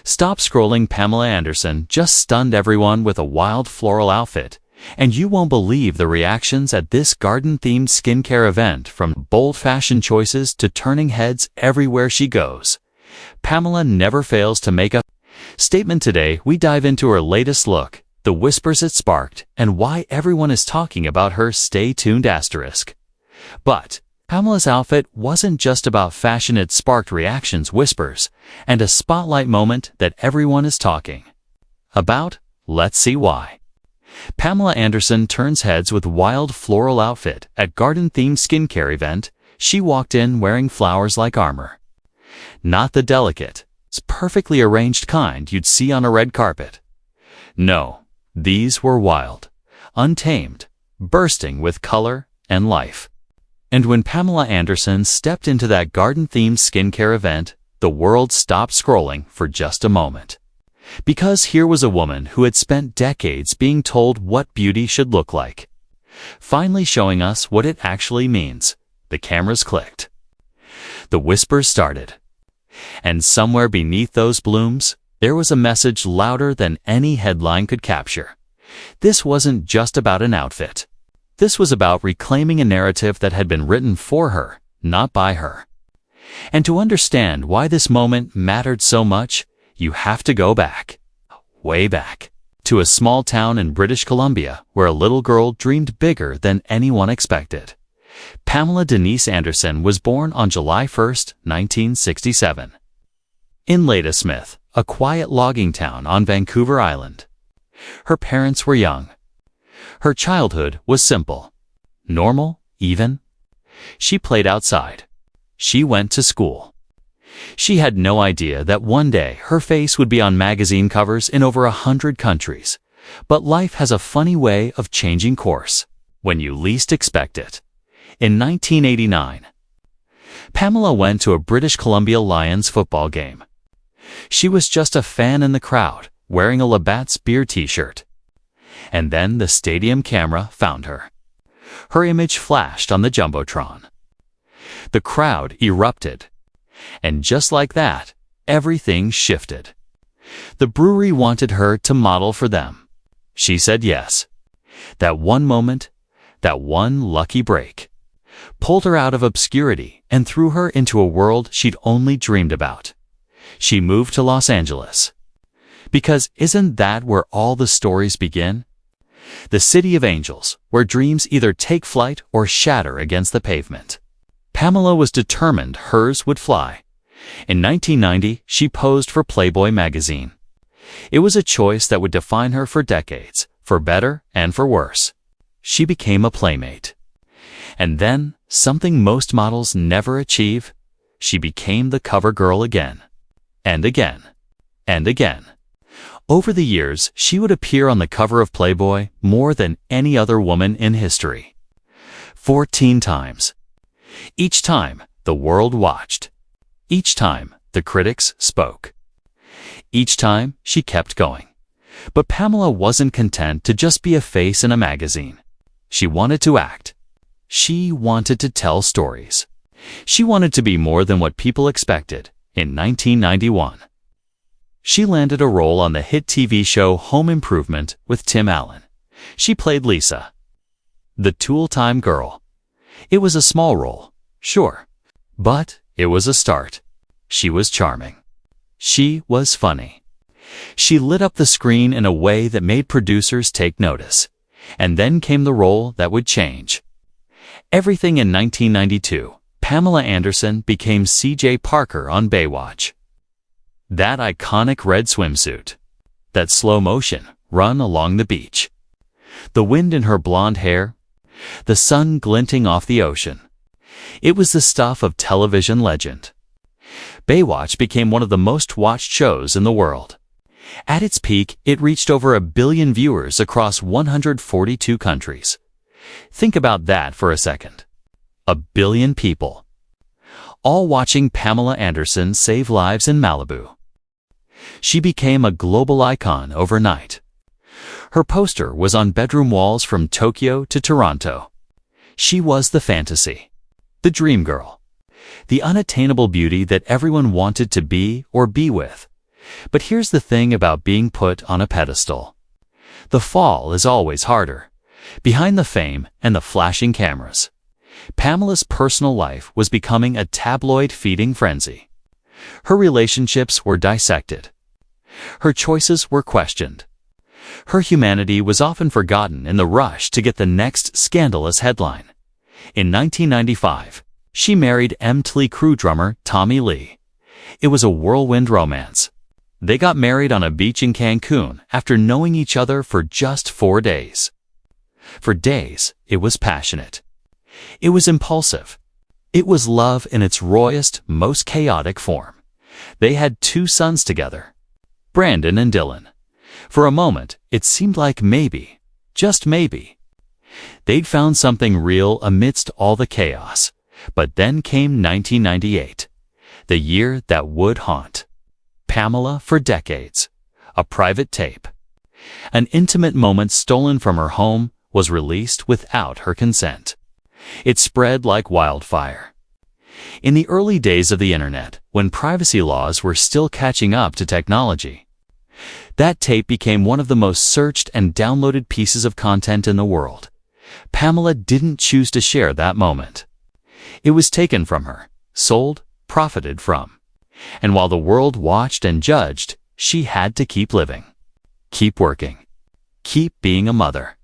Stop scrolling. Pamela Anderson just stunned everyone with a wild floral outfit, and you won't believe the reactions at this garden-themed skincare event, from bold fashion choices to turning heads everywhere she goes. Pamela never fails to make a statement. Today, we dive into her latest look, the whispers it sparked, and why everyone is talking about her. Stay tuned. But Pamela's outfit wasn't just about fashion. It sparked reactions, whispers, and a spotlight moment that everyone is talking about. Let's see why. Pamela Anderson turns heads with wild floral outfit at garden-themed skincare event. She walked in wearing flowers like armor. Not the delicate, perfectly arranged kind you'd see on a red carpet. No, these were wild, untamed, bursting with color and life. And when Pamela Anderson stepped into that garden-themed skincare event, the world stopped scrolling for just a moment. Because here was a woman who had spent decades being told what beauty should look like, finally showing us what it actually means. The cameras clicked. The whispers started. And somewhere beneath those blooms, there was a message louder than any headline could capture. This wasn't just about an outfit. This was about reclaiming a narrative that had been written for her, not by her. And to understand why this moment mattered so much, you have to go back, way back, to a small town in British Columbia where a little girl dreamed bigger than anyone expected. Pamela Denise Anderson was born on July 1, 1967, in Ladysmith, a quiet logging town on Vancouver Island. Her parents were young. Her childhood was simple, normal, even. She played outside. She went to school. She had no idea that one day her face would be on magazine covers in over 100 countries. But life has a funny way of changing course when you least expect it. In 1989, Pamela went to a British Columbia Lions football game. She was just a fan in the crowd, wearing a Labatt's beer t-shirt. And then the stadium camera found her. Her image flashed on the Jumbotron. The crowd erupted. And just like that, everything shifted. The brewery wanted her to model for them. She said yes. That one moment, that one lucky break, pulled her out of obscurity and threw her into a world she'd only dreamed about. She moved to Los Angeles. Because isn't that where all the stories begin? The city of angels, where dreams either take flight or shatter against the pavement. Pamela was determined hers would fly. In 1990, she posed for Playboy magazine. It was a choice that would define her for decades, for better and for worse. She became a playmate. And then, something most models never achieve, she became the cover girl again. And again. And again. Over the years, she would appear on the cover of Playboy more than any other woman in history. 14 times. Each time, the world watched. Each time, the critics spoke. Each time, she kept going. But Pamela wasn't content to just be a face in a magazine. She wanted to act. She wanted to tell stories. She wanted to be more than what people expected. In 1991, she landed a role on the hit TV show Home Improvement with Tim Allen. She played Lisa, the tool-time girl. It was a small role, sure, but it was a start. She was charming. She was funny. She lit up the screen in a way that made producers take notice. And then came the role that would change everything. In 1992, Pamela Anderson became C.J. Parker on Baywatch. That iconic red swimsuit. That slow-motion run along the beach. The wind in her blonde hair. The sun glinting off the ocean. It was the stuff of television legend. Baywatch became one of the most watched shows in the world. At its peak, it reached over 1 billion viewers across 142 countries. Think about that for a second. 1 billion people, all watching Pamela Anderson save lives in Malibu. She became a global icon overnight. Her poster was on bedroom walls from Tokyo to Toronto. She was the fantasy, the dream girl, the unattainable beauty that everyone wanted to be or be with. But here's the thing about being put on a pedestal. The fall is always harder. Behind the fame and the flashing cameras, Pamela's personal life was becoming a tabloid-feeding frenzy. Her relationships were dissected. Her choices were questioned. Her humanity was often forgotten in the rush to get the next scandalous headline. In 1995, she married Mötley Crüe drummer Tommy Lee. It was a whirlwind romance. They got married on a beach in Cancun after knowing each other for just 4 days. For days, it was passionate. It was impulsive. It was love in its rawest, most chaotic form. They had 2 sons together, Brandon and Dylan. For a moment, it seemed like maybe, just maybe, they'd found something real amidst all the chaos. But then came 1998, the year that would haunt Pamela for decades. A private tape, an intimate moment stolen from her home, was released without her consent. It spread like wildfire. In the early days of the internet, when privacy laws were still catching up to technology, that tape became one of the most searched and downloaded pieces of content in the world. Pamela didn't choose to share that moment. It was taken from her, sold, profited from. And while the world watched and judged, she had to keep living, keep working, keep being a mother.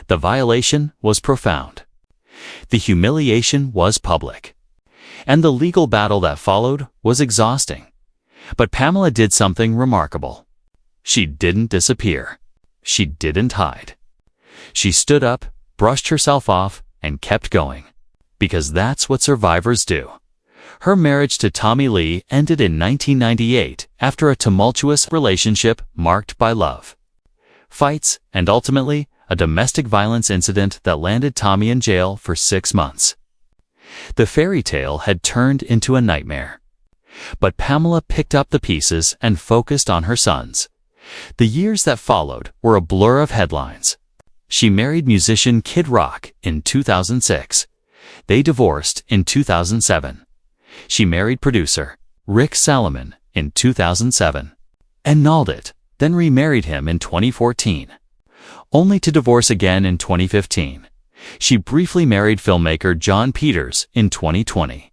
The violation was profound. The humiliation was public. And the legal battle that followed was exhausting. But Pamela did something remarkable. She didn't disappear. She didn't hide. She stood up, brushed herself off, and kept going. Because that's what survivors do. Her marriage to Tommy Lee ended in 1998 after a tumultuous relationship marked by love, fights, and ultimately, a domestic violence incident that landed Tommy in jail for 6 months. The fairy tale had turned into a nightmare. But Pamela picked up the pieces and focused on her sons. The years that followed were a blur of headlines. She married musician Kid Rock in 2006. They divorced in 2007. She married producer Rick Salomon in 2007. Annulled it, then remarried him in 2014. Only to divorce again in 2015. She briefly married filmmaker John Peters in 2020,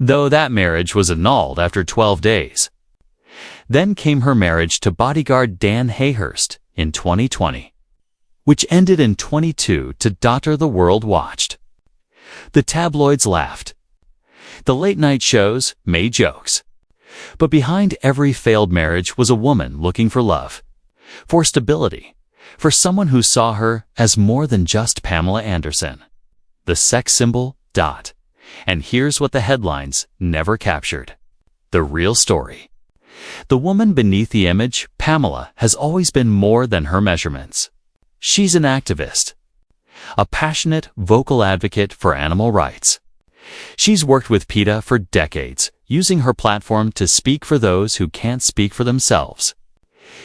though that marriage was annulled after 12 days. Then came her marriage to bodyguard Dan Hayhurst in 2020, which ended in 22 to daughter the world watched. The tabloids laughed. The late-night shows made jokes. But behind every failed marriage was a woman looking for love, for stability, for someone who saw her as more than just Pamela Anderson, the sex symbol. And here's what the headlines never captured: the real story. The woman beneath the image, Pamela, has always been more than her measurements. She's an activist, a passionate, vocal advocate for animal rights. She's worked with PETA for decades, using her platform to speak for those who can't speak for themselves.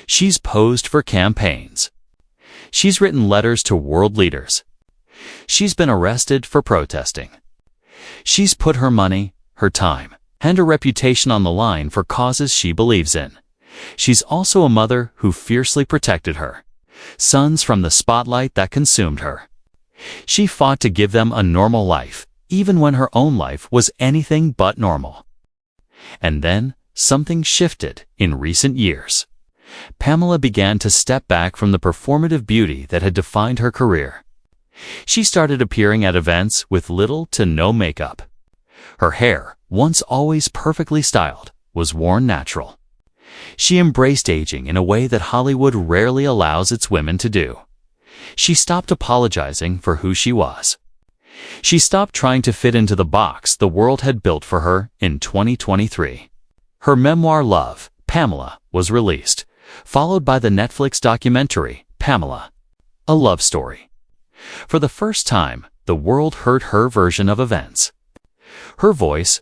She's posed for campaigns. She's written letters to world leaders. She's been arrested for protesting. She's put her money, her time, and her reputation on the line for causes she believes in. She's also a mother who fiercely protected her sons from the spotlight that consumed her. She fought to give them a normal life, even when her own life was anything but normal. And then, something shifted in recent years. Pamela began to step back from the performative beauty that had defined her career. She started appearing at events with little to no makeup. Her hair, once always perfectly styled, was worn natural. She embraced aging in a way that Hollywood rarely allows its women to do. She stopped apologizing for who she was. She stopped trying to fit into the box the world had built for her in 2023. Her memoir Love, Pamela, was released, followed by the Netflix documentary, Pamela, a love story. For the first time, the world heard her version of events. Her voice,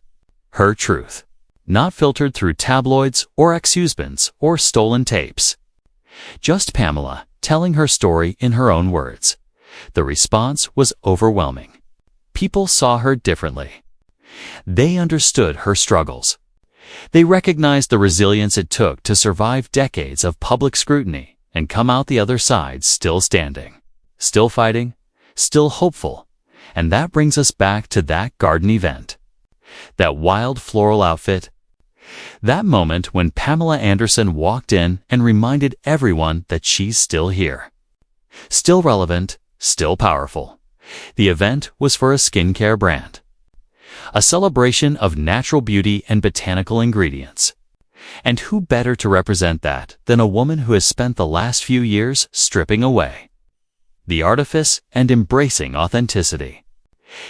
her truth, not filtered through tabloids or ex-husbands or stolen tapes. Just Pamela, telling her story in her own words. The response was overwhelming. People saw her differently. They understood her struggles. They recognized the resilience it took to survive decades of public scrutiny and come out the other side still standing, still fighting, still hopeful. And that brings us back to that garden event. That wild floral outfit. That moment when Pamela Anderson walked in and reminded everyone that she's still here. Still relevant, still powerful. The event was for a skincare brand. A celebration of natural beauty and botanical ingredients. And who better to represent that than a woman who has spent the last few years stripping away the artifice and embracing authenticity.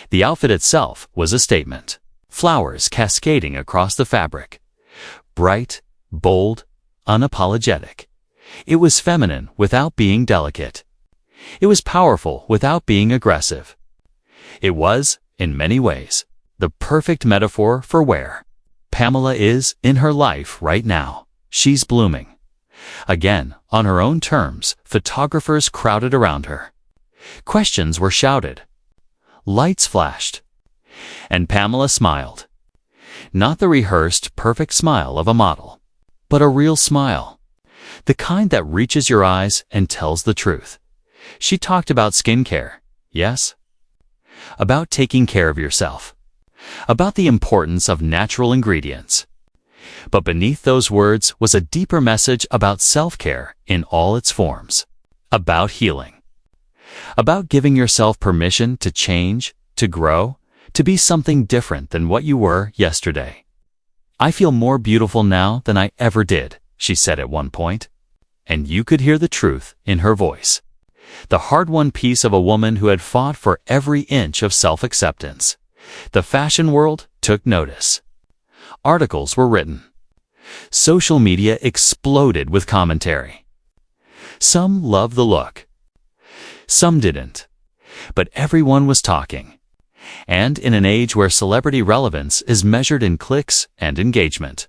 The outfit itself was a statement. Flowers cascading across the fabric. Bright, bold, unapologetic. It was feminine without being delicate. It was powerful without being aggressive. It was, in many ways, the perfect metaphor for where Pamela is in her life right now. She's blooming. Again, on her own terms, photographers crowded around her. Questions were shouted. Lights flashed. And Pamela smiled. Not the rehearsed, perfect smile of a model, but a real smile. The kind that reaches your eyes and tells the truth. She talked about skincare, yes? About taking care of yourself. About the importance of natural ingredients. But beneath those words was a deeper message about self-care in all its forms. About healing. About giving yourself permission to change, to grow, to be something different than what you were yesterday. I feel more beautiful now than I ever did, she said at one point. And you could hear the truth in her voice. The hard-won piece of a woman who had fought for every inch of self-acceptance. The fashion world took notice. Articles were written. Social media exploded with commentary. Some loved the look. Some didn't. But everyone was talking. And in an age where celebrity relevance is measured in clicks and engagement,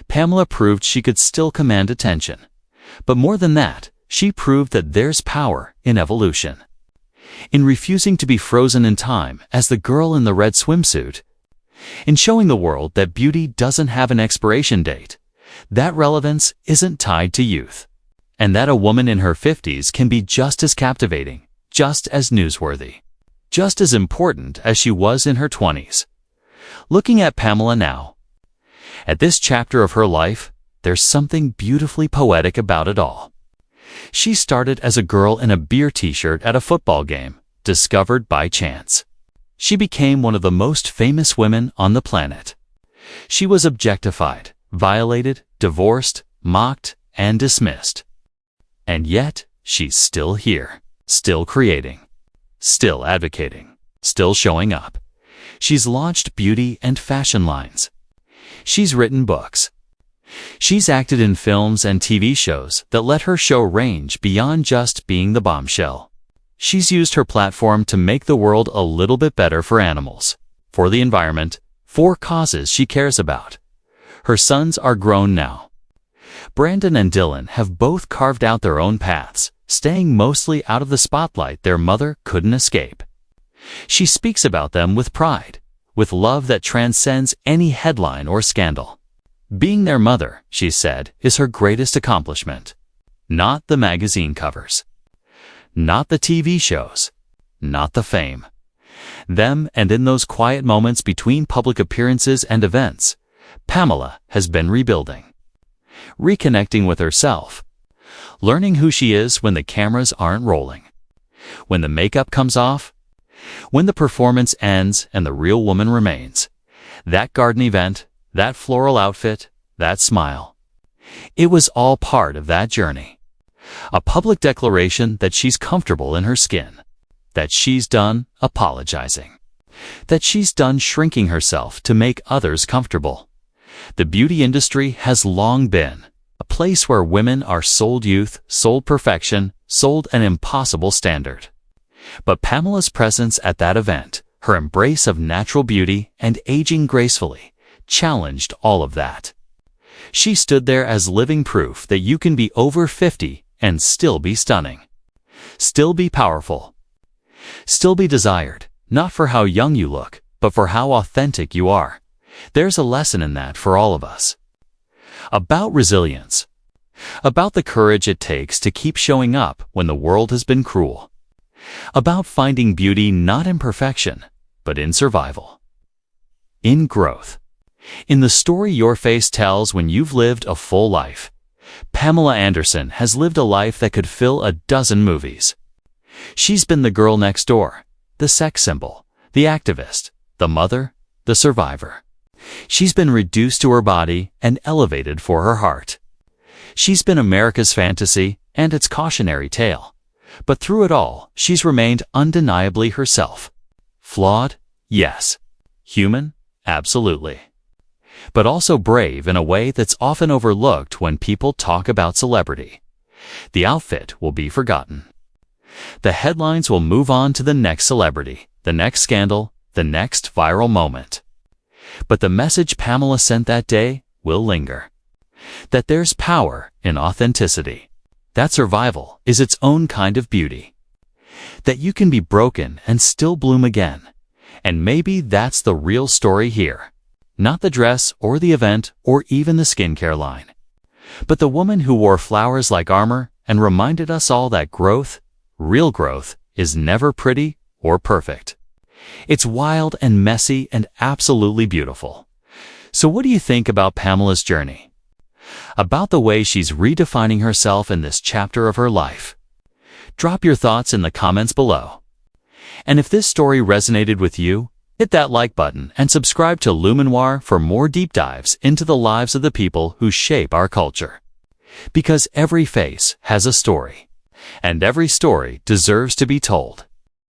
Pamela proved she could still command attention. But more than that, she proved that there's power in evolution. In refusing to be frozen in time as the girl in the red swimsuit. In showing the world that beauty doesn't have an expiration date, that relevance isn't tied to youth, and that a woman in her 50s can be just as captivating, just as newsworthy, just as important as she was in her 20s. Looking at Pamela now, at this chapter of her life, there's something beautifully poetic about it all. She started as a girl in a beer t-shirt at a football game, discovered by chance. She became one of the most famous women on the planet. She was objectified, violated, divorced, mocked, and dismissed. And yet, she's still here, still creating, still advocating, still showing up. She's launched beauty and fashion lines. She's written books. She's acted in films and TV shows that let her show range beyond just being the bombshell. She's used her platform to make the world a little bit better for animals, for the environment, for causes she cares about. Her sons are grown now. Brandon and Dylan have both carved out their own paths, staying mostly out of the spotlight their mother couldn't escape. She speaks about them with pride, with love that transcends any headline or scandal. Being their mother, she said, is her greatest accomplishment. Not the magazine covers. Not the TV shows. Not the fame. Them, and in those quiet moments between public appearances and events, Pamela has been rebuilding. Reconnecting with herself. Learning who she is when the cameras aren't rolling. When the makeup comes off. When the performance ends and the real woman remains. That garden event, that floral outfit, that smile. It was all part of that journey. A public declaration that she's comfortable in her skin. That she's done apologizing. That she's done shrinking herself to make others comfortable. The beauty industry has long been a place where women are sold youth, sold perfection, sold an impossible standard. But Pamela's presence at that event, her embrace of natural beauty and aging gracefully, challenged all of that. She stood there as living proof that you can be over 50 and still be stunning. Still be powerful. Still be desired, not for how young you look, but for how authentic you are. There's a lesson in that for all of us. About resilience. About the courage it takes to keep showing up when the world has been cruel. About finding beauty not in perfection, but in survival. In growth. In the story your face tells when you've lived a full life, Pamela Anderson has lived a life that could fill a dozen movies. She's been the girl next door, the sex symbol, the activist, the mother, the survivor. She's been reduced to her body and elevated for her heart. She's been America's fantasy and its cautionary tale. But through it all, she's remained undeniably herself. Flawed? Yes. Human? Absolutely. But also brave in a way that's often overlooked when people talk about celebrity. The outfit will be forgotten. The headlines will move on to the next celebrity, the next scandal, the next viral moment. But the message Pamela sent that day will linger. That there's power in authenticity. That survival is its own kind of beauty. That you can be broken and still bloom again. And maybe that's the real story here. Not the dress or the event or even the skincare line. But the woman who wore flowers like armor and reminded us all that growth, real growth, is never pretty or perfect. It's wild and messy and absolutely beautiful. So what do you think about Pamela's journey? About the way she's redefining herself in this chapter of her life? Drop your thoughts in the comments below. And if this story resonated with you, hit that like button and subscribe to Luminoir for more deep dives into the lives of the people who shape our culture. Because every face has a story, and every story deserves to be told.